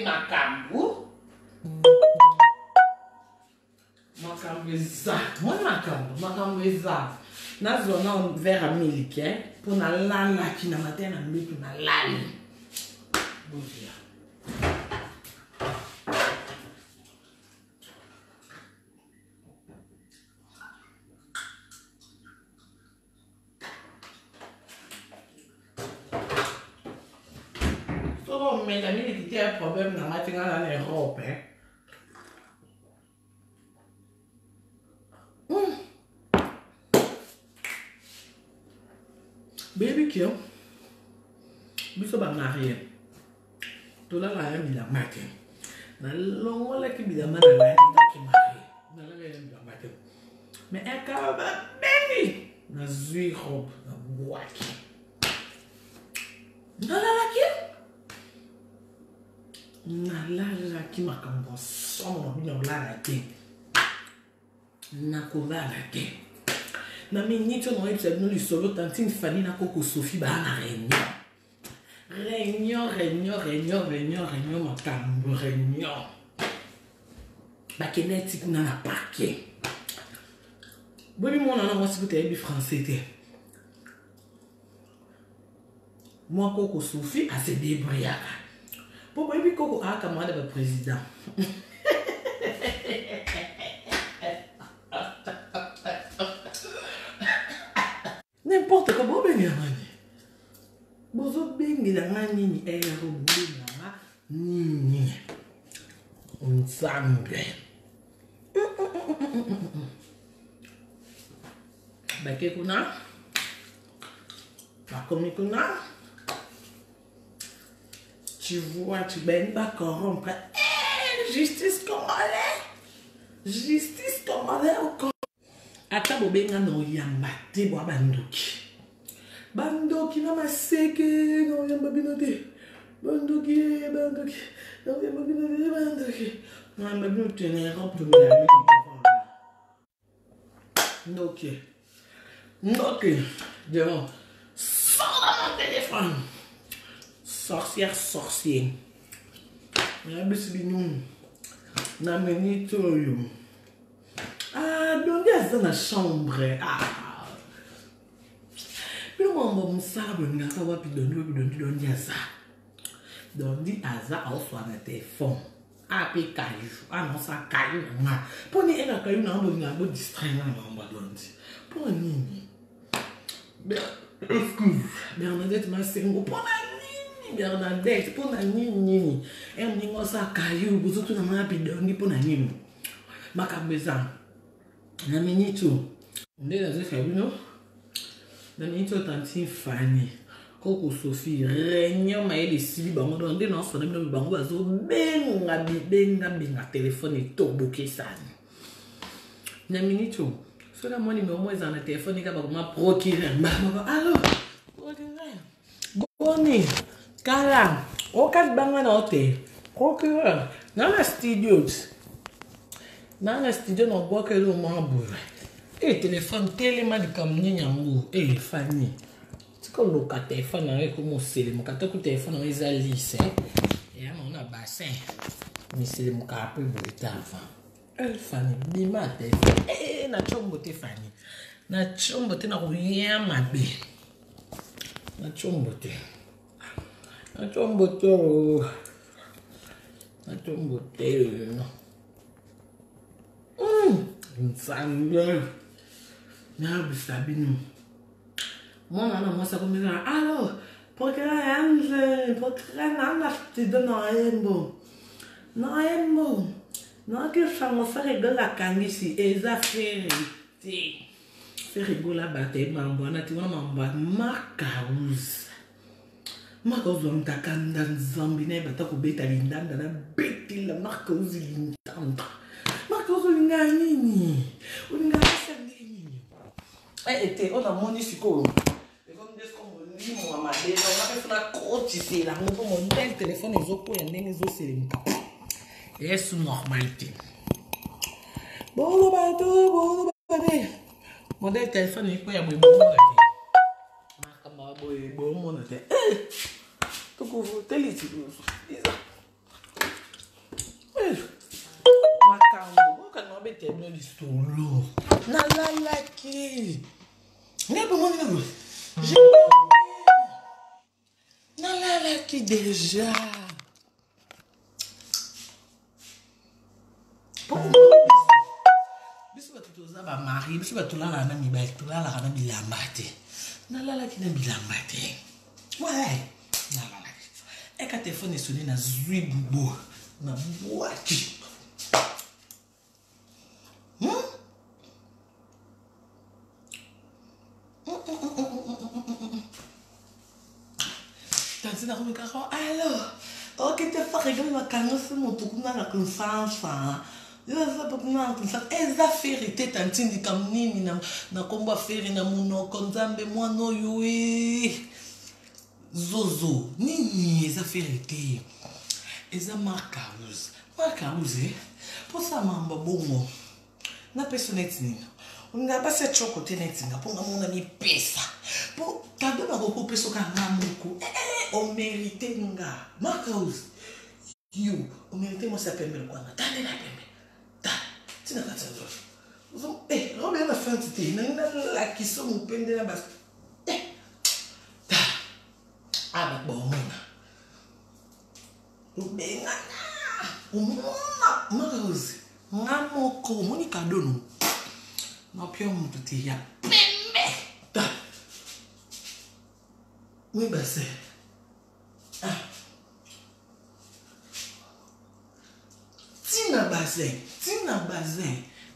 Macambo. Macambo exato. Mano, macambo exato. Na zona vera milk, pour na lala aqui na matéria na milk na lali. Bom dia. Só mais a minha que tem problema na matéria lá na Europa, Baby kill. Biso ba marié. To la la mi la matin. Na longo la ki bi da mana la ki marié. Na la mi la matin. Mais e ka ba baby. Na zui rob na boaki. Na la ki. Na la ki makambo somo bi na la ki. Na ko la ki. Na minute on aurait pu nous solo tantine Fanny na Coco Sophie ba na réunion macambo réunion ba kinetic na la parquet bobi mon na moi si vous avez du français té moi Coco Sophie a se débrouiller pour bobi Coco a camarade le président. N'importe comment ben ngani. Bozo bengi la ngani ni ero bula ni. Unsambe. Bake kuna. Pas comme kuna. Tu vois, tu ben pas corrompre. Justice congolais. Justice congolais encore. Ata bobenga no yamba te bo bandoki. Bandoki na maseke no yamba binote. Bandoki. No yamba binote bandoki. No yamba binote ne rompe la vie. Ndoki. Devant. Sors dans mon téléphone. Sorcier. Na bisibinu. Na menito yo. Donc il y a dans la chambre. Puis le moment où ça va ça va puis donner ça. Donc dit ça au soir na téléphone. Puis caillou. Non ça caillou na. Pour ni ela caillou na on va distraire na on va donner. Pour nini? Excuse. Bernadette m'a sengo pour nini? Bernadette pour nini? Et on dit ça caillou, vous autres na m'a puis donner pour nini? Makabeza. Na minito ndela ze fabino na minito tanti Fanny Coco Sophie réunion ma ele sibi bango donc ndé non sona bino bango bazo benga téléphone et toboke sana na minito so la moni mo za na téléphone ka ba ma procurer ba allo boni kala o kat banga na hotel procureur na la studios. Dans le studio, on voit que l'on m'a bourré. Et téléphone, tellement de camions n'yamou. Et Fanny, c'est comme le téléphone avec mon téléphone. Quand tu téléphone, on les a lissé. Et on a bassin. Mais c'est le cas après le avant. Fanny, bima téléphone. Eh, na chombote Fanny. Na chombote na rien ma bé. Na chombote. Na chombote. Na chombote. Nsambe. Na bisabinu. Moi moi ça comme ça. Alors, pourquoi Ange, pourquoi nana te donne un bon. Non, non que ça me fait rigoler la canne ici et ça fait rigoler la bataille mambo na tu vois mambo makaus. Makaus on ta kanda zambi ne bata ko beta lindanda na beti la makaus lindanda. Nini? On a mon isiko. Et comme des comme ni mon maman, on a fait la côte ici là, mon mon téléphone est au point, n'est pas aussi et c'est normalité. Bon, Model téléphone est quoi? Il y a beaucoup de monde. Marca boy, bon monde. Tu couvres télé, tu couvres. Macambo, quand on met tes bleus du solo. Nala qui. N'est pas mon nom. J'ai Nala qui déjà. Pourquoi? Biso batuto za ba mari, biso batulala na mibali, tulala na bilamba te. Nalala ki na bilamba te. Ouais. Nalala. E ka téléphone sonné na zui bubo na boaki. Tanti na komika ko, alors, ok te fa regarder ma canne sur mon tukuna na confiance. Eza vérité tanti ndi kamnini na komba feri na munoko nzambe mwana oyo zozo nini eza vérité eza marcause posa mamba bongo na personality nini nga basa choko teneti nga ponga mona mi pesa po kado na koko peso ka ngamuko o mérité nga marcause yo o mérité mo sa pembe kwa tande na pembe tu n'as pas de temps. Robert a fait un petit peu. La qui sont au peine de la base. Ah, bon, ben, Marose, Mamoko, Monica Dono. Non, puis on peut te dire. Oui, bah c'est. Tina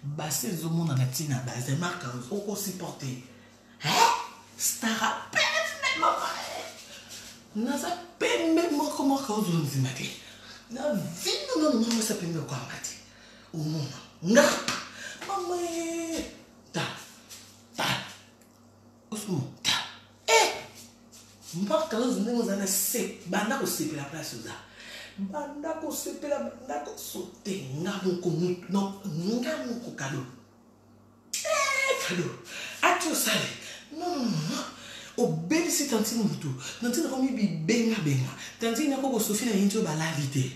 Bassin, Zomon na Tina Bazin, Marcos, au supporter. Stara, même maman. Naza peine même moi comment cause on dit maté. Na vie non ça peine quoi maté. Au monde. Na maman ta Osmo ta Marcos nous en a c'est bana ko c'est la place ça. Banda ko sepela banda ko sote ngamuko no ngamuko kado atu sale non o belisi tantine mutu tantine ko mi bi benga tantine ko sofi na yinto balalite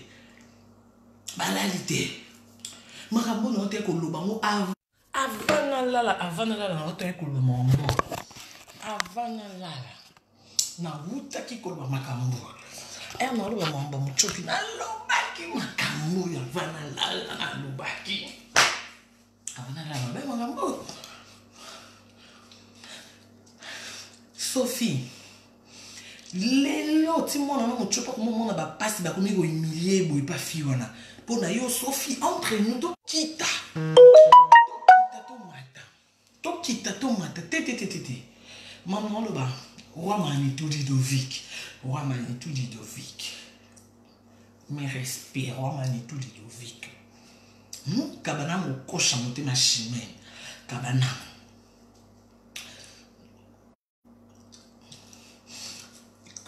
makambo no te ko loba mo avana lala no te ko loba mo avana lala na wuta ki ko loba makambo ema lo mambo mchopi na lobaki makambo ya vana lala na lobaki avana lala be makambo Sophie lelo ti mona na mchopa ko mona ba pasi ba komi ko humilier boy pa fi wana pona yo Sophie entre nous to kita to mata tete maman lo ba Roi Manitou Ludovic. Mes respects, Roi Manitou Ludovic. Kabana mo kocha monte ma chimè. Kabana.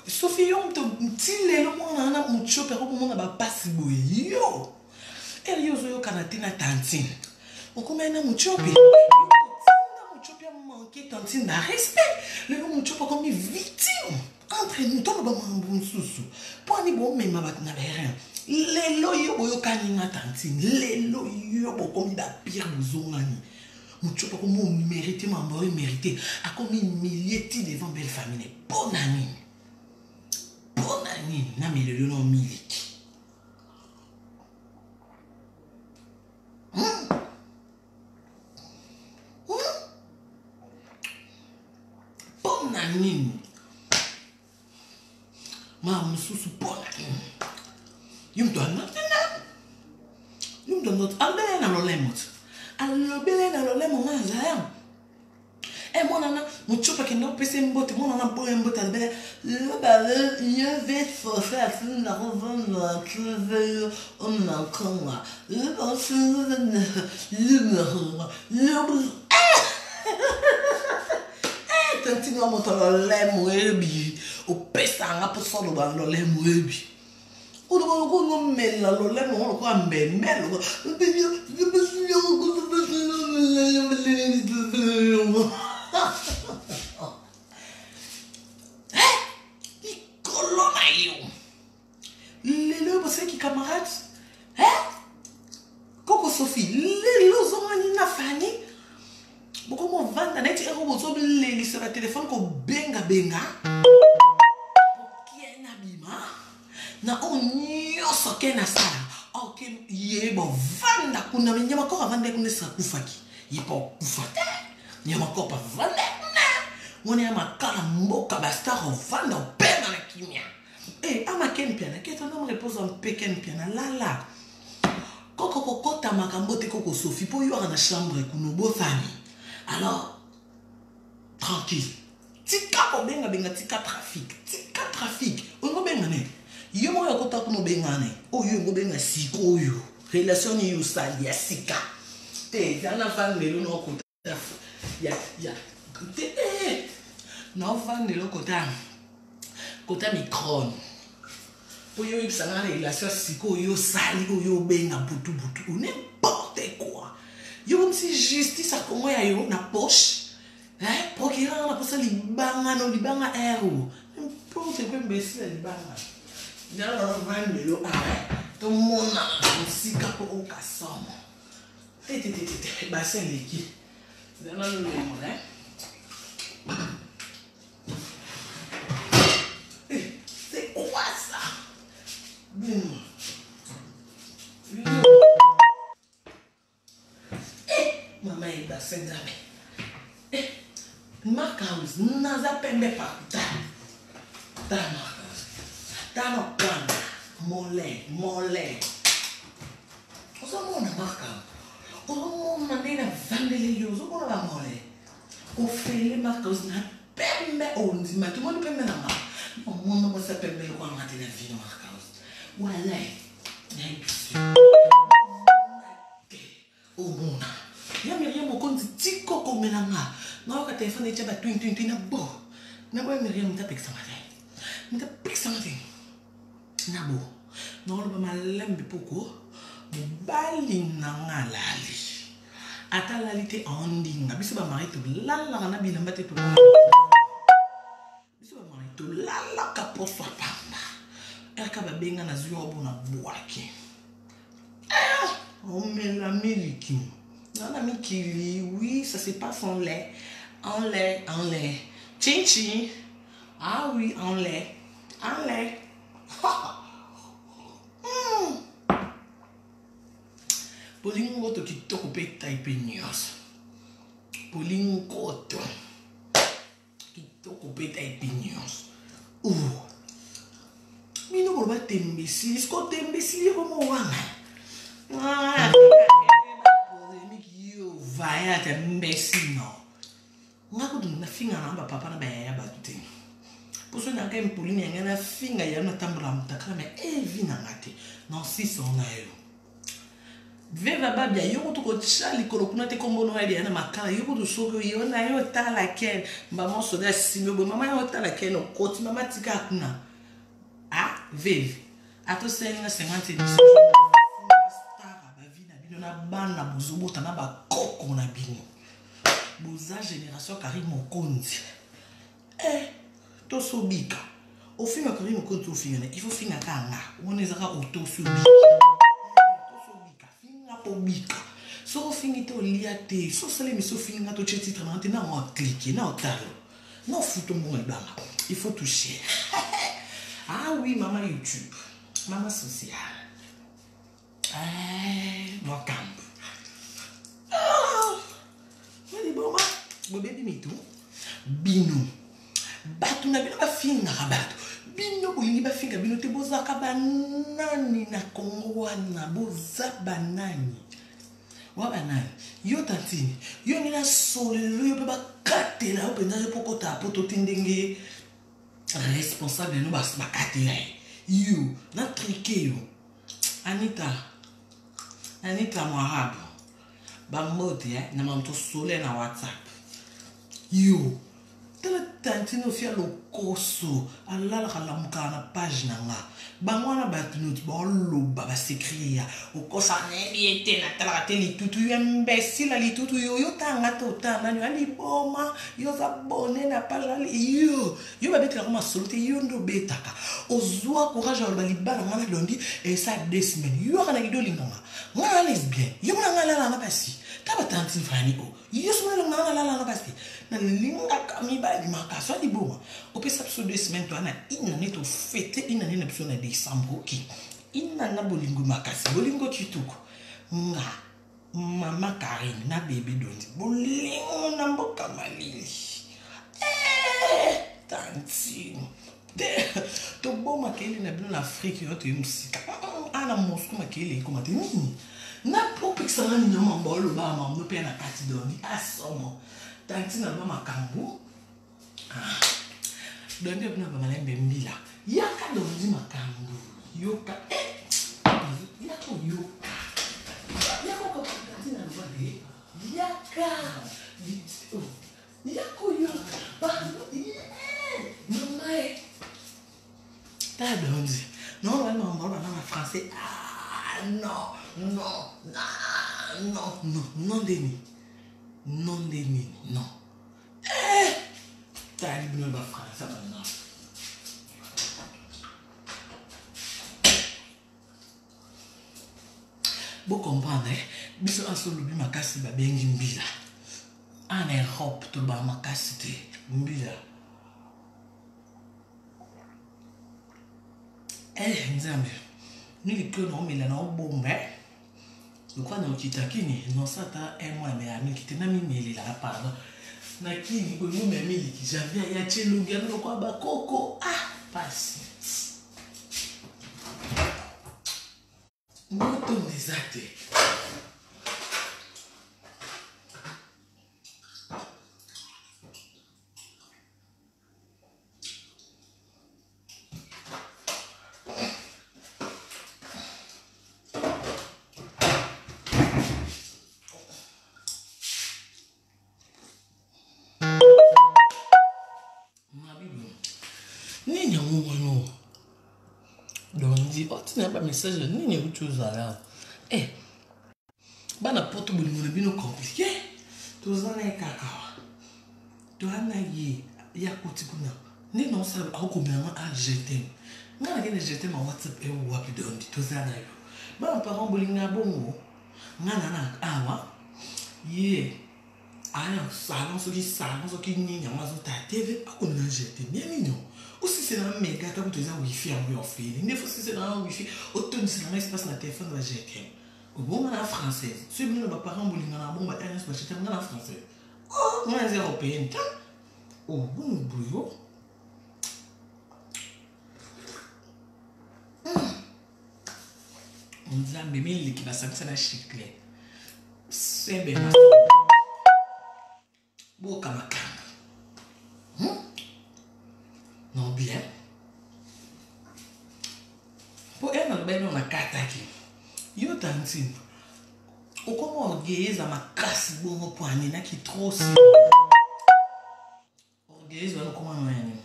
Sophie, on te dit le monde na mucho pero ko mona ba pasi boy. Yo. Yo zo yo kanatina tantine. On comment na mucho pe. Manquer tantine de respect. Le mucho pas comme victime. Entre nous, tout le monde bon sous. Pour ni bon même abat na rien. Les loyo boyo kanina tantine. Les loyo bo comme da pire zongani. Mucho pas comme mériter mambo mériter. A comme humilier devant belle famille. Bonne année. Na me le nom miliki. Nini maman sous bonne you do not albele na lolemot albele na lolemot ngaza moi nana muchupa kino pese mbote moi nana boye mbote albele le bale je vais forcer na revendre trouver on a comment le tantine wa motolo le mwebi o pesa nga poso lo ba lo le mwebi o do ko no mela lo le mo ko ambe melo Sophie, les lozomani na fani. Boko mo vanda na ti ero bozo leli sur le téléphone ko benga. Okie na bima. Na onyoso ke na sala. Okie yebo vanda kuna nyama ko vanda kuna sa kufaki. Yepo kufate. Nyama ko pa vanda kuna. Wone ama kala mboka basta ko vanda benga na kimia. Eh ama ken piana ke ton nom repose en peken piana la. Koko ta makambo te koko Sophie po yo na chambre kuno bofani. Alors, tranquille. Tika ko benga tika trafic. Ongo benga ne. Yo mo yo kota kuno benga ne. O yo ngo benga siko yo. Relation ni yo sali ya sika. Te yana fan de no kota. Ya. Te no fan de lo kota. Kota micron. Po yo ibsanga relation siko yo sali yo benga butu. N'importe quoi. Yo comme si justice a comment ya yo na poche. Procureur na poche libanga ero. N'importe quoi imbécile libanga. Dans van de lo tout le monde a aussi capo au kassom. Bassin liquide. Dans le monde c'est quoi ça? Maman est bassin d'ame. Marcus, naza pembe par ta Marcus. Ta no plan. Molé. O sa mona Marcus. O mona nena vandele yo. O mona ba molé. O fele Marcus na pembe ondi. Ma tu mona pembe na ma. O mona mo sa pembe lo kwa ngati na vino Marcus. Wala. O mona. Ya Miriam mo konti tiko ko melanga. Na ka telefone e chaba twin na bo. Na bo Miriam ta peksa mate. Na bo. Na lo ba malembe poko. Mo bali na ngalali. Ata lalite ondinga. Biso ba mari to lalla na bilamba te to. Biso ba mari to lalla ka poso pamba. Eka ba benga na zuyo bo na boaki. On met la miliki. Non, la miliki, oui, ça se passe en lait. En lait. Chin. Ah oui, en lait. Polingo to kitoko pe taipe news. Polingo to kitoko pe taipe news. Mino ko ba tembesi, sko tembesi ko mo wanga. Vai até imbecino. Nga ko na finga na papa na ba ya ba tuti. Poso na ka impulini nga na finga ya na tambula mutaka me vina ngati. Non si son na yo. Veva babia yo to ko chali ko kuna te kombo no ya na makala yo ko to soko yo na yo tala ken. Mama so da simo bo mama yo tala ken o koti mama tika kuna. Ah, veve. Ato senga 50 na bana bozobota na bakoko na bino boza génération Karim Mokonzi tosobika ofinga Karim Mokonzi ofinga il faut finga kanga on ezaka otosobika finga pobika so fingi to liate so sale miso finga to titre na tena on cliquer na otalo non fouto mon bana il faut toucher. Ah oui, maman YouTube, maman sociale. Mon camp. Wali boma, bobedi mitu. Bino. Batu na bino ba finga batu. Bino bolingi ba finga bino te bozaka banani na Kongo wana boza banani. Wa banani. Yo tatini. Yo ni na solelo yo ba kate na openza poko ta poto tindenge responsable no ba kate la. Yo na triqué yo. Anita Mwahab. Ba mode na manto sole na WhatsApp. Yo. Tala tantino fia lokoso. Alala kala muka na page na nga. Bangwana batunut ba loba ba s'écrire. Okosa nebiete na tala teli tutu yo imbécile ali tutu yo tanga tota na ali boma yo s'abonner na page ali yo ba betela koma solote yo ndo betaka. Ozwa courage ba libala ngana londi et ça 2 semaines. Yo kana kido linganga. nga lesbienne yo nga la na pasi taba tanti fani o yo so nga la na pasi na linga kami ba di makaso di boma o pesa so 2 semaines to na ina ne to fete ina ne na biso na décembre ki ina na bolingo makasi bolingo chituko nga mama Karine na bébé dondi bolingo na mboka malili tanti to boma kele na bino na Afrique yo to musika ana Moscou makele ko mate nini na popikisa na nyama mbolo ba mamno pe na kati dondi asomo tanti na ba makambu dondi bino ba malembe mbila yaka dondi makambu yoka yako yoka yako ko tanti na ba de yaka yako yoka ba mama ta dondi non vraiment on va en français non Denis non t'as dit bien ma français maintenant vous comprenez biso asolobi makasi ba bengi mbila en Europe to ba makasi te mbila nzambe nilikio na omela na obombe lokwa na okitakini nosata moi me ami kitena mimeli la pardon na kini ko yo memeli ki javia ya chelunga no kwa bakoko pasi moto desate na ba message nini uchuza la bana poto bolingo na bino compliqué tozana kaka toana ye ya kotikuna ni non sa akomema jeter ngana kene jeter ma WhatsApp wapi dondi tozana yo bana parents bolinga bongo ngana na awa ye aya salon so ki nini amazo ta TV akona jeter bien mignon. Aussi c'est dans méga quand tu as wifi en wifi il faut c'est dans wifi autant c'est dans espace na téléphone va jeter au bon en française ceux qui ne pas parents bolinga na bon ba ernest ba jeter en français oh moi les européens oh bon brouillon on dit la même qui va sentir na chicle c'est bien bon kamaka non bien pour elle na beno na kataki yo tanti okoma orgueilleza makasi bongo poani na ki trop si orgueilleza no koma mwenye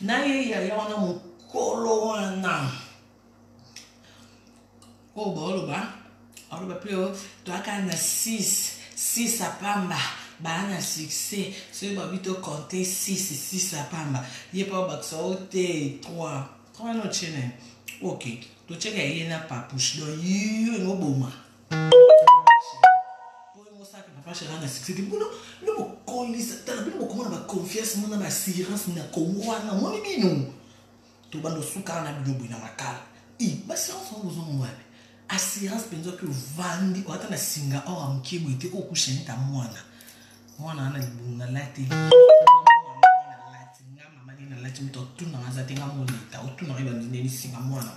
na ye ya wana mukolo wana o bolo ba pio to aka na 6 apamba bana succès ce babito compter 6 apamba ye pa bakso te 3 no chene ok to cheka ye na papush do you no boma po mo sa ke papa chera na succès ti bono no kolisa ta bino ko na ba confiance mo na ba assurance na ko wana mo ni bino to bando suka na bino bina makala ba assurance mo zo mo assurance penzo ke vandi o ata na singa o amkibu ite o kusheni ta mwana ana libunga lati mama ni na lati mito tuna ngaza tenga monita utuna riba ndini singa mwana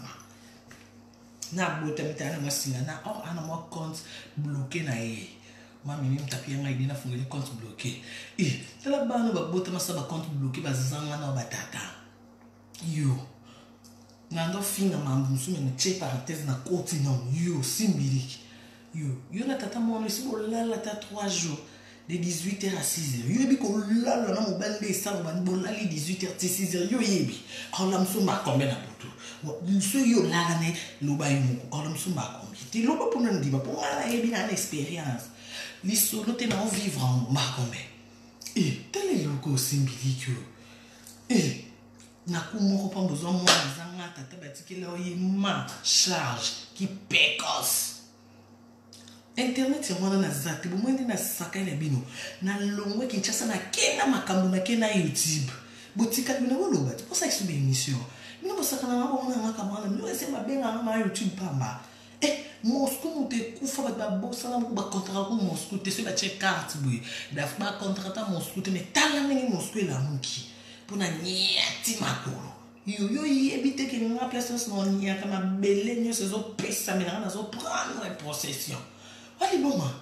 na bota mitana masinga na ana mo compte bloqué na ye mami mimi mtapia ngai dina fungeli compte bloqué tala bana ba bota masaba compte bloqué bazanga na batata yo nando finga mambusu na che parenthèse na koti non yo simbiliki yo na tata mwana si bolala ta 3 jours de 18h à 6h. Yo yebi ko lala na mobile de sa ba bolali 18h à 6h yo yebi. Ala msumba kombe na butu. So yo lala ne loba yimuko. Ala msumba kombe. Ti loba pona ndiba po ala yebi na expérience. Li solo te na vivre en ma kombe. Tele yo ko simbiliki yo. Na kumoko pa besoin moi zanga tata batikela oye ma charge qui pécosse. internet ya mwana na zate bo mwende na saka na bino na longwe Kinshasa na kena makambo na kena YouTube botika bino boloba pour ça que émission bino bosaka na ngabo na ngaka mwana bino ese mabenga na YouTube pamba Moscou mute kufa ba bossa na ba contrat ko Moscou te se ba check carte boy da ba contrat à Moscou te mais tala ngi Moscou la muki pour na nyati makolo yo ebite ke nga place no nya kama belenyo se zo pesa mais na zo prendre possession wali boma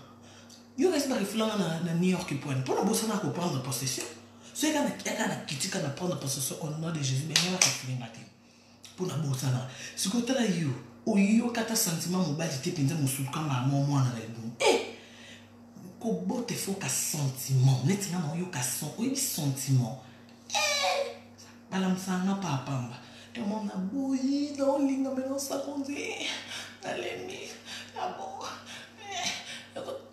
yo reste ba reflanga na New York pour na bossa na ko prendre possession so eka na kitika na prendre possession au nom de Jésus mais nga ka filinga te pour na bossa na sikotala yo oyo kata sentiment mobali te penza mosuka mama mwana na ebu ko bote fo ka sentiment netinga na oyo ka son oyo sentiment bala msanga papa mona boyi na olinga mena sa konzi na lemi abo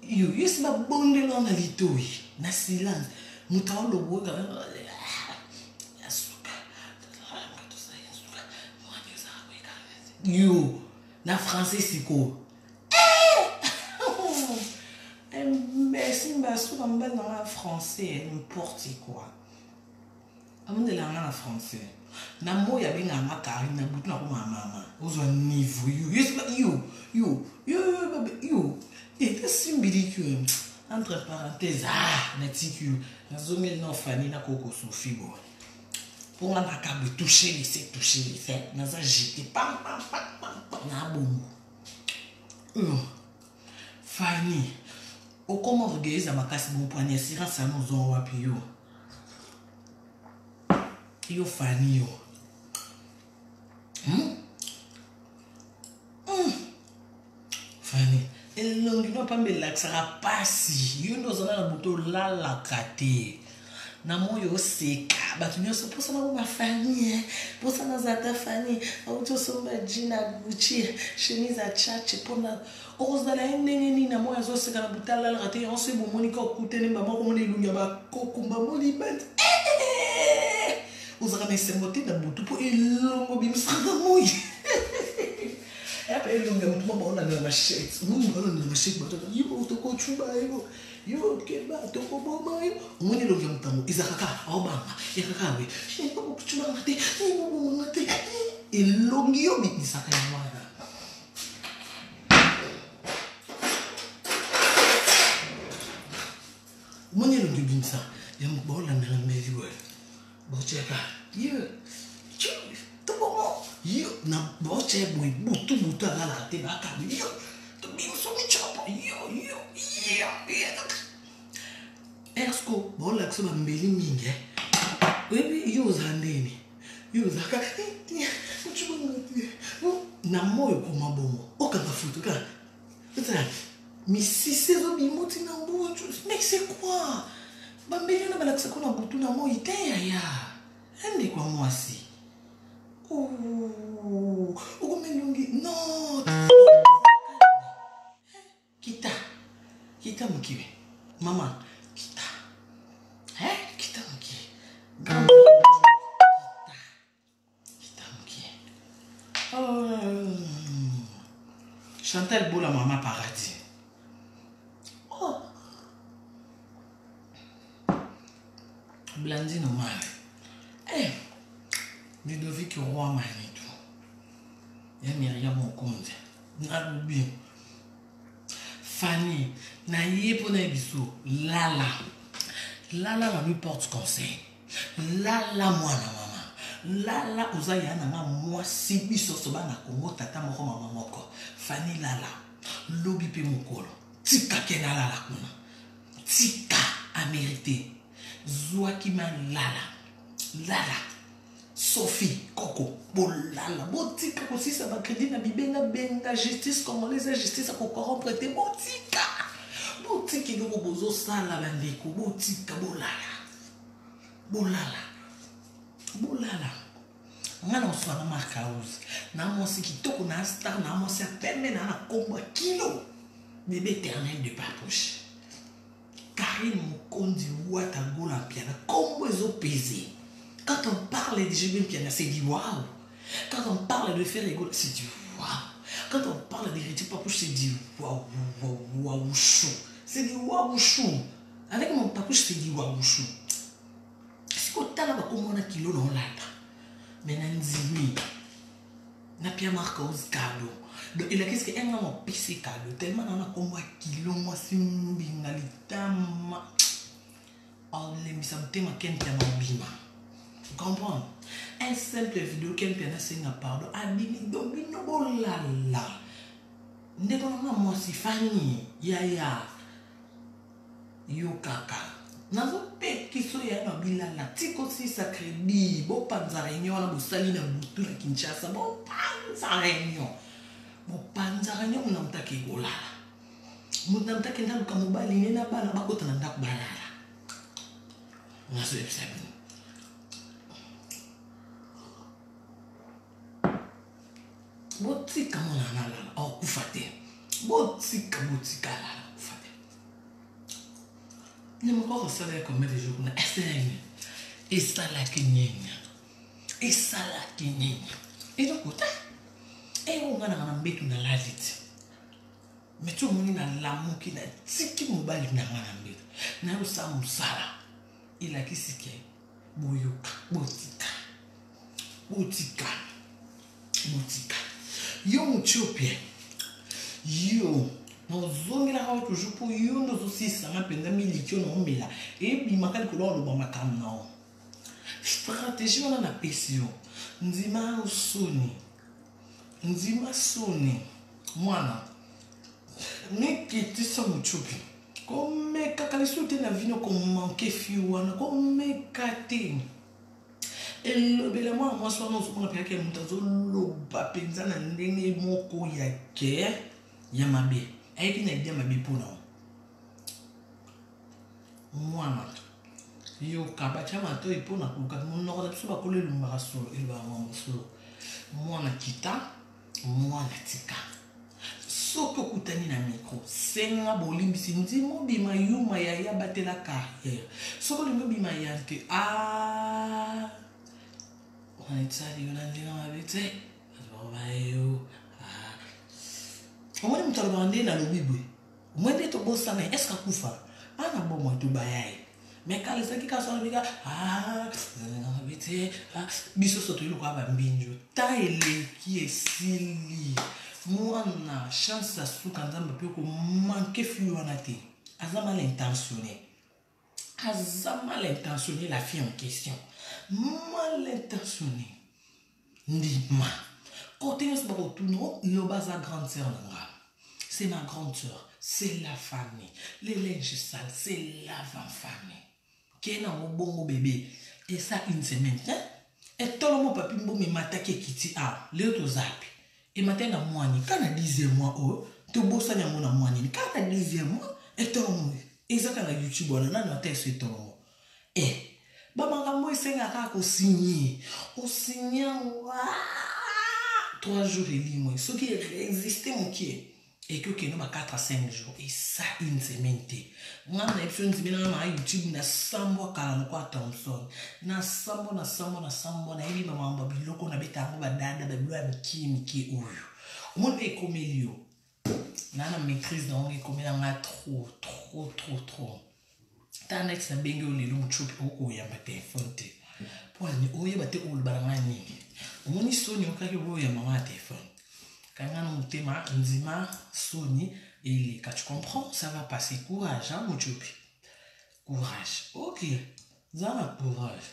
yo yes ba bonde na litoi na silence mutalo boga yo na français siko merci basu na na français n'importe quoi amone la na français na moya benga makari na butu na ko mama ozo niveau yo et simbili que entre parenthèses na tiku na zomel na fani na koko Sophie bo pour la câble toucher les faits dans un jeté pam na bongo Fanny o comment regarder za makasi bon poignet assurance nous on wapi yo Fanny yo Fanny elle non pas me la sera pas si yo nous on a buto la kate na moyo seka batu nyoso posa na ma famille posa na zata famille auto somba jina Gucci chemise à chache pona ozala nini na moyo zo seka na butala la rate on se bo monika okutene mama ko moni lunga ba kokumba moni band ozala na sembote na butu po elongo bimsanga moyi après lunga mutu mama ona na machete ona na machete bato yo to ko chuba yo keba to ko boma yo moni lunga mutamu izakaka obama yakakawe shiko ko chuba ngate ngo ngate elongi yo bitisaka ya mwana moni lunga bimsa ya mbola na mezi we bocheka yo yo na boche boy butu ala te baka yo to bi so mi chopo yo esko bola kusuba mbeli mingi wewe yo zandeni yo zaka na moyo ko mabongo okanga futu ka ça mais si c'est zo bi moti na mbuju mais c'est quoi bambeli na balakisa ko na butu na moyo iteya ya ende kwa mwasi non. Kita mkiwe. Mama, kita. Kita mkiwe. Kita mkiwe. Chantal Boula Mama Paradis. Blandine Omar. Ludovic Roi Manitou. Ya Myriam Mokonde. Nalubi. Fanny. Na yepo na biso. Lala. Lala la lui porte conseil. Lala mwana mama. Lala uzaya na moi si biso soba na Congo tata moko mama moko. Fanny Lala. Lobi pe mokolo. Tika kena Lala kuna. Tika a mérité. Zouakima Lala. Lala. Sophie, Coco, Bolala, Botika, aussi ça va crédit na bibenga benga justice congolaise justice à corrompre te Botika. Botika no bozo sala bandeko Botika Bolala. Ngana oswana marka house. Na mosi kitoko na star na mosi apeme na komba kilo. Bébé éternel de papouche. Karine Mokondi Wata Gola Piana combo ezo pesé. Quand on parle de Julien Piana, c'est du waouh. Quand on parle de faire rigoler, c'est du waouh. Quand on parle d'héritier papouche, c'est dit waouh, waouh, waouh, chou. C'est dit waouh, chou. Avec mon papouche, c'est dit waouh, chou. Si on t'a là, on a kilo dans l'âtre. Mais nanzimi. Na pia marque aux cadeaux. Donc, il a qu'est-ce que un an pissé cadeau. Tellement on a comme kilo, moi, simbi, nalitama. Oh, les misamte ma ken pia bima. Vous comprenez? Un simple vidéo ken pia na senga pardon. Adini domino bolala. Ndekona moi si fani. Ya. Yo kaka. Nazo pe kiso ya na bilala tiko si sa crédit bo panza réunion na bo sali na butu na Kinshasa bo panza réunion na mtaki golala muna mtaki ndalu kamubali ne na bana bakota na ndaku balala nazo episabi bo tika mona nalala au kufate bo tika lala kufate. Je me crois que ça va comme des jours. Et ça la kinyenya. Et ça la kinyenya. Et donc, et on a un bétou dans la vie. Mais tout le monde a l'amour qui n'a tiki mobile n'a rien à mettre. N'a pas ça moussala. Il a qui c'est qui est boyoka, botika. Yo mutopie. Yo. Nous avons toujours pour nous aussi ça m'a pendant militio non mais là et puis ma calcule le bon macam non stratégie on a na pesio nzima soni mwana mais qui était ça muchopi comme kakali soute na vino comme manquer fiwana comme kate et le bela moi soit non on appelle que mutazo lo ba penza na ndenge moko ya ke ya mabe. Et qui n'a dit ma bipona. Moi, yo kabacha mato ipona kuka mon ordre sur la couleur du marasolo il va en solo. Moi na kita, moi na tika. Soko kutani na micro. Senga bolimbi sinzi mo bima yuma ya batela carrière. Soko limbo bima yanke on est sali on a dit on avait été. Yo. Omwe mtalabande na lobibwe. Mwende to bosana eska kufa. Ana bomo to bayai. Mais quand les qui sont venus biso soto ilu kwa bambinjo. Ta ele qui est sili. Moi na chance à sou quand on peut ko manquer fluanate. Azama l'intentionné. La fille en question. Mal intentionné. Ndima. Côté ce barotuno, le bas à grande sœur c'est ma grande sœur, c'est la famille. Les linges sales, c'est l'avant-famille. Qui est dans mon bon bébé. Et ça, une semaine. Et tout le monde papi mbo me matake kiti a. Léo to zapi. Et matin na moani. Quand na 10e mois, oh, to bossa na mona moani. Quand na 10e mois, et tout le monde. Et ça, quand na YouTube, on a noté ce tout le monde. Et, bamanga moi, c'est un cas au signé. Au signé, 3 jours et demi, moi. Ce qui existait, mon qui est. Et que nous 4 à 5 jours. Et ça, une semaine. Moi, je suis une semaine sur YouTube. Na sambo kala kwa Thompson. Na sambo. Na hivi mama biloko na beta ngo badada bablo miki oyo. Moi be komelio. Na maîtrise na on komela nga trop. Ta next na bengo le lu chupi oko ya téléphone te. Pour ni oye bate olu barangani. Omoni soni okaki bo ya mama téléphone. Quand on a un nzima soni et quand tu comprends ça va passer. Courage hein mon chopi. Courage. OK. Zama courage.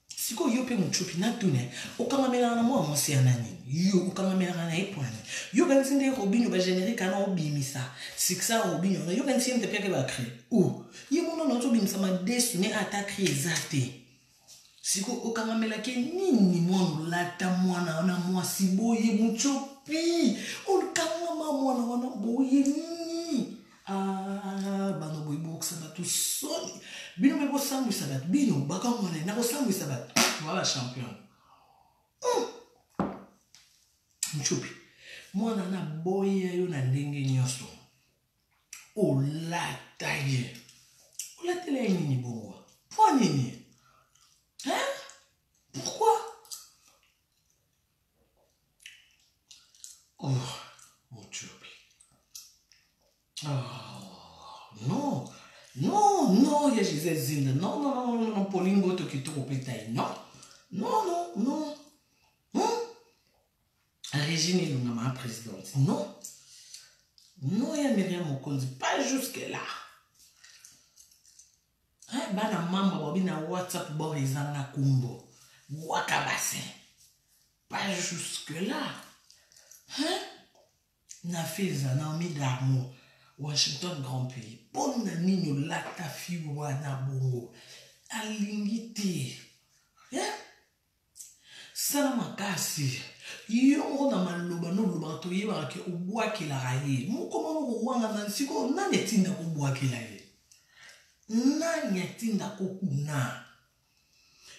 Si ko yo pe mon chopi na tune o kama mela na mo amosi anani. Yo o kama mela na epwane. Yo kan sinde robinyo ba générique kana obimisa. Siksa robinyo yo kan sinde pe ke ba créer. Oh, yo mono na to bimisa ma desune attaque ezate. Siko okamamela ke nini mwana lata mwana wana mwasi boye muchopi olkama mwana wana boye nini bano boye boksa batu soni bino bebo sambu sabat bino baka mwana na ko sambu sabat wala champion muchopi mwana na boye yo na ndenge nyoso olata ye olatela nini bongo po nini. Hein? Pourquoi? Oh, mon Dieu. Oh, non. Non, non, il y a Jésus Zinda. Non, non, non, non, non, Pauline Goto qui te répète. Non, non, non, non. Régine Ilunga, ma présidente. Non. Non, il y a Myriam Mokonzi. Pas jusque-là. Hein, bana mamba bobina WhatsApp borizanga kumbo. Wakabase. Pas jusque-là. Hein? Na feza na mi d'amour. Washington grand pays. Pona nino lata fiwa na bongo. Alingiti. Hein? Sana makasi. Yo na maloba no loba to yeba ke obwakela raye. Mukoma no wanga na siko na netinda obwakela ye. Na netinda kokuna.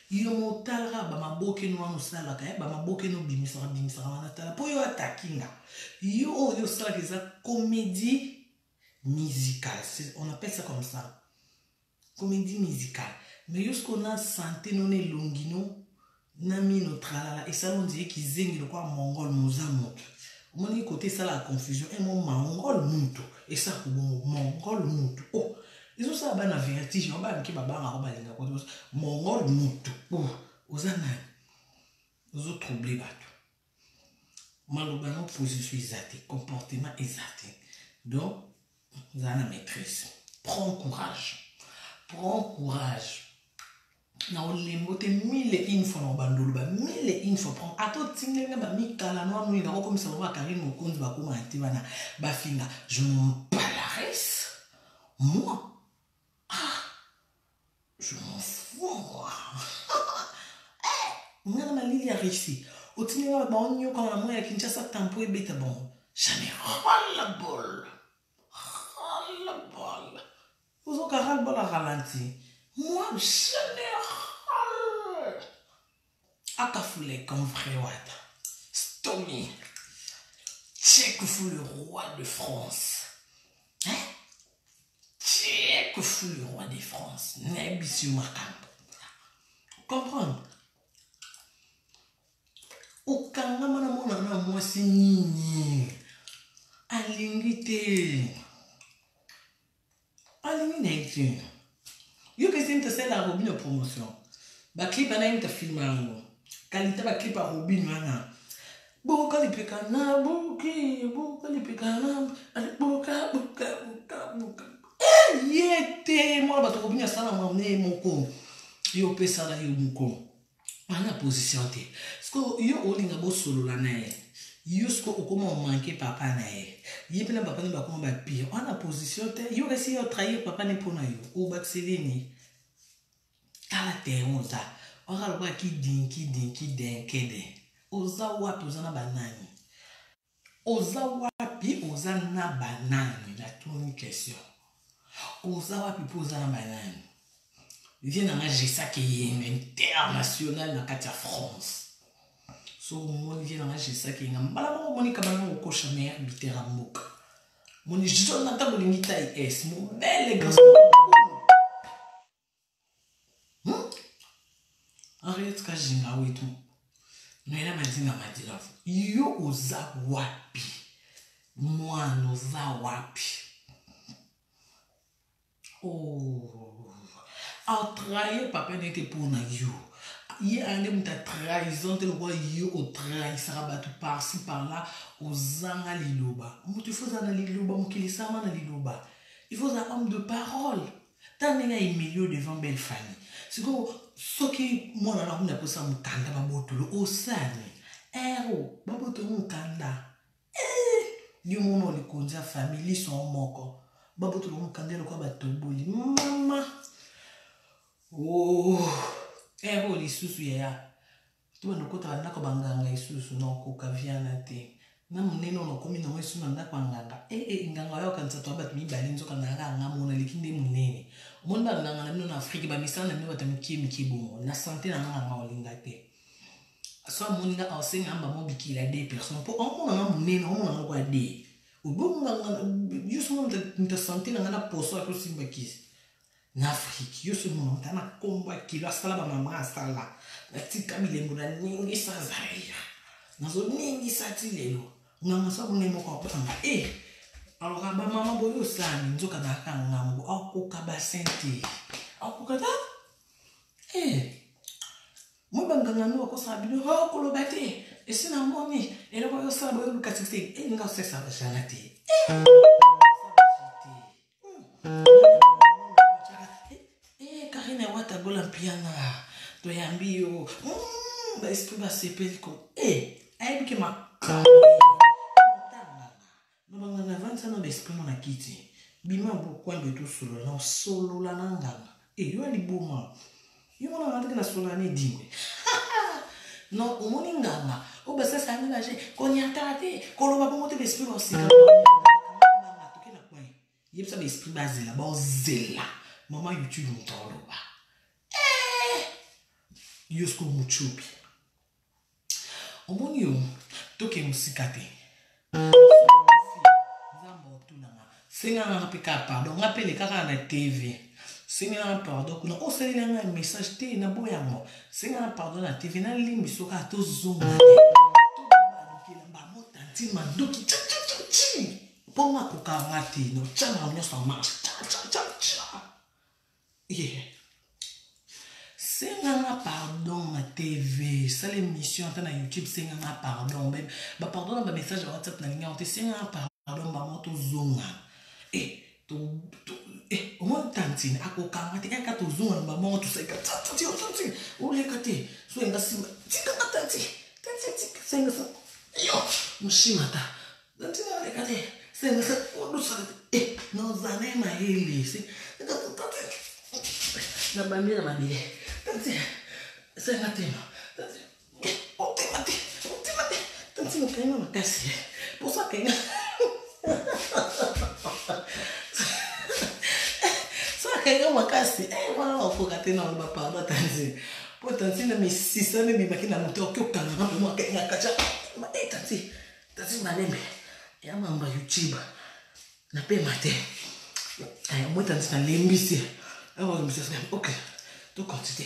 Yo motala ba maboke no musala ka ba maboke no bimisara wana tala po yo atakinga. Yo sala que ça comédie musicale. On appelle ça comme ça. Comédie musicale. Mais jusqu'on a santé non est longino. Nami no tralala et ça on dirait qu'ils zengi le quoi mongol mouzamot. On dit côté ça la confusion et mon mongol muto et ça pour mongol muto. Oh, ils ont ça ba na vertige on ba nki baba nga ba linga ko mongol muto. Oh, ozana. Ozo troublé bato. Maloba no position exaté, comportement exaté. Donc, zana maîtrise. Prends courage. Prends courage. Na olembo te 1001 fois na bandolo ba 1001 fois prend ato tingenga ba mikala no nui na comme ça va Karine Mokonzi ba koma ati bana ba finga je m'en palaris moi je m'en fous moi ngana malili ya réussi o tingenga ba onyo kama na moya Kinshasa tampo e beta bon jamais ras la bol vous au ras la bol à ralenti moi je n'ai Akafoulé comme vrai Wata. Stomy. Tchèque fou le roi de France. Hein? Tchèque fou le roi de France. Nebissu Makambo. Comprendre? Okanga mana mona na moi c'est nini. Alingite. Alingite. Yo que c'est une la robine de promotion. Ba clip ana une film ango. Qualité ba clip a robine wana. Boka lipekana boki boka lipekana boka. Yete moi ba to robine sana mamne moko. Yo pesa la yo moko. Ana position te. Sko yo olinga bo solo la na ye. Yo sko okoma manquer papa na ye. Yepela papa ne ba koma ba pire. Ana position te. Yo resi yo trahir papa ne pona yo. O ba seleni. Kala te onza. Ora lo ki kede. Oza wapi oza na banani. Oza wapi oza na banani. La tourne question. Oza wapi po oza na banani. Vient na gesa ki est international na kati ya France. So mo vient na gesa ki ngambala mo moni kabana ko chamer bitera moka. Moni Jonathan bolingita es mo belle garçon. Arrête ka jinga wetu. Noela madina madila. Yo oza wapi. Mwana oza wapi. Oh. A trahir papa n'était pour na yo. Il y a un homme de trahison tel roi yo au trahi sarabatu par-ci par-là ozanga liloba. Mo tu faut na liloba mo kilisama na liloba. Il faut un homme de parole. Tant nga Emilio devant belle famille. C'est que ce qui moi na na posa mukanda babotolo osani. Ero babotolo mukanda. Yo mono le konza famille son moko. Babotolo mukanda le ko batoboli. Mama. Oh. Ero li susu ya. Tu no kota na ko banganga isusu no ko kaviana te. Na muneno no komi na wesu na ndako nganga. Nganga yo kanza to abat mi bali nzoka na nga mona likinde munene. Mona nganga na na Afrique ba misana mi batamiki mikibo. Na santé na nganga olinga te. So moninga enseigner amba mo bikila des personnes pour on na munene on na ko de. Ubo nganga justement de santé na na poso ko simbakisi. Na Afrique, yo se mon na komba kilo asala ba mama asala. Na tika milengo na ningi sa zaira. Na zo ningi sa tilelo. nganga sa bonge moko apanga alors ba mama boyo sani nzoka na kanga ngo akoka ba sente akoka ta mo banganga no ko sa bino ha ko lo bate esina moni elo boyo sa boyo lukatisi nga sesa ba janati Karine wata gola piana to yambio ba esprit ba sepeli ko ayebike makanga no banganga vansa no esprit na kiti bima bokwambe to solo la nanganga yo ali boma yo na ngata na solo na dingwe no umoni nganga o basa sana na je konyatate koloba bongo te esprit ba sika nganga to kena kwa yebsa ba esprit ba zela ba zela mama YouTube mtoloba yosko muchupi omoni yo toke musikate zambo tunanga singa nga pika pardon ngapele kaka na TV singa nga pardon kuna oseli nga message te na boyango singa nga pardon na TV na limbi soka to zunga to badukila ba motanti maduki chi ponga kokangati no changa nyosa mas cha Senga pardon na TV, ça l'émission na YouTube senga pardon même ba pardon ba message WhatsApp na ligne on te senga pardon ba moto zonga to o mo tantine akokanga te ka to zonga ba moto sai ka tati o le kate so enga simba tika tati senga sa yo mushimata tati na le kate senga sa o do sa no zane ma hele se na bambina mabile tanti senga tema tanti otimate tanti no kaina makasi posa kaina so kaina makasi wala ofoka tena ba pardon tanti po tanti na misisa ne bimaki na moto okokanga na mo kaina kacha ma tanti malembe ya mamba YouTube na pe mate mo tanti na lembisi alors je me suis dit ok tout continue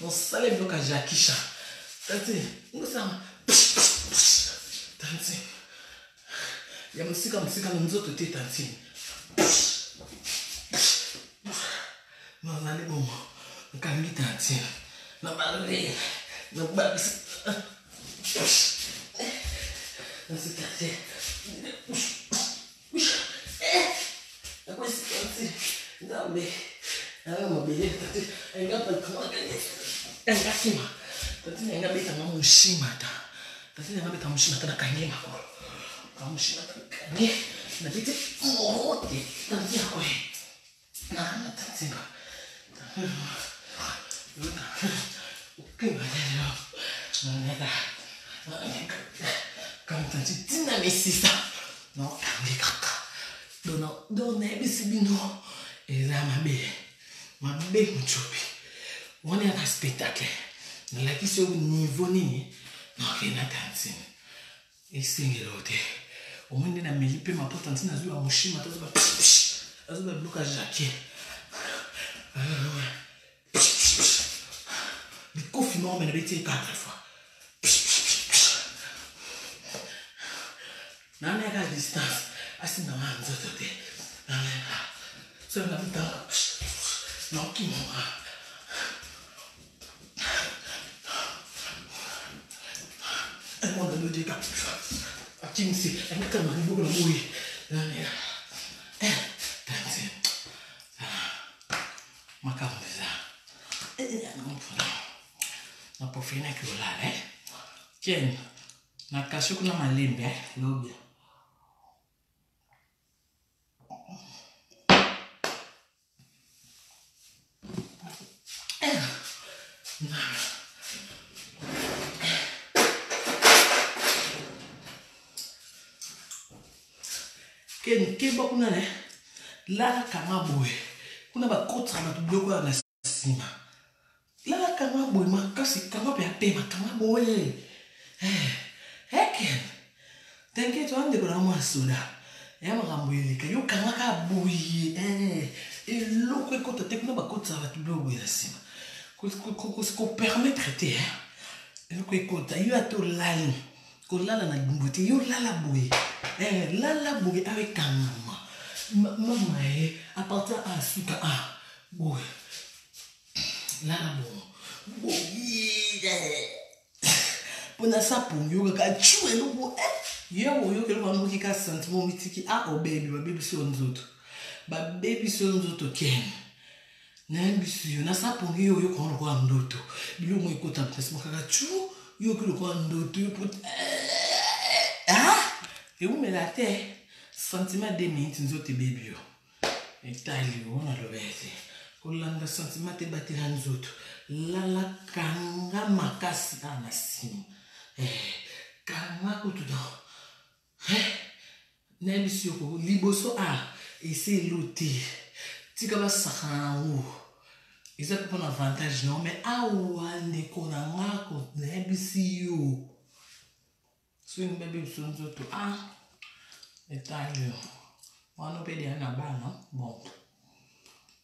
on sale bloca jakisha tanti ngosama tanti ya musika nzoto te tanti non nani bomo nkambi tanti na balole na babis tanti Dambe, mabele tati enga pa kama enga sima tati enga beta mushima ta na kanyema ko kamushima ta kanye na bete morote tati ko na tati ba neta kam tati tina mesisa no kaka dono ebisibino eza mabe muchupi woni aka spectacle nalakisi yo niveau nini nakena tantine esengelo te omwende na meli mpe mapo tantine azwi ya mushima azoba bloka jake bikofi maomene betie 4 fois nane aka distance asinga manzoto te so na bita no kimo mo da dika akimsi enka mani bugo na mui nane tanti makamza na pofina kulala ken na kashuku na malembe lobi Ken bakuna ne la kama boy kuna ba kotra na tubloko na sima la kama boy makasi kama pe kama boy heken tenke to ande kuna masuda ya makambo ilika yo kama ka boy eloko ekota te kuna ba kotra na tubloko na sima ko permettre te eloko ekota yo ata olali kolala na lumbu te yo lala boye lala boye awa ekangama mama ye apartir a suka boye lala boye mpona sapongi yo kaka cu eloko yo oyoka eloko wana okika sentiment mitiki obebi babebisi yo nzoto babebisi yo nzoto kene nayebisi yo nasapongi yo oyoka wana lokola ndoto biloko ekota mpesima kaka cu yoki lokola ndoto yo pot eumela te sentiment 2 minutes nzoto ebebi yo etali yo wana lobele te kolanda sentiment te batela nzoto lala kanga makasi na nsima kanga kutuda nayebisi yo liboso ese elo te tika basakana nango eza mpe mpona avantage nango me awa ndeko na ngako nayebisi yo soki nibebe biso nzoto etali yo wana mpe deya na bana bon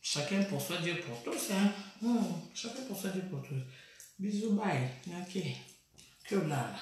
chacun pour soi Dieu pour tous chacun pour soi Dieu pour tous bisous bye nake que olala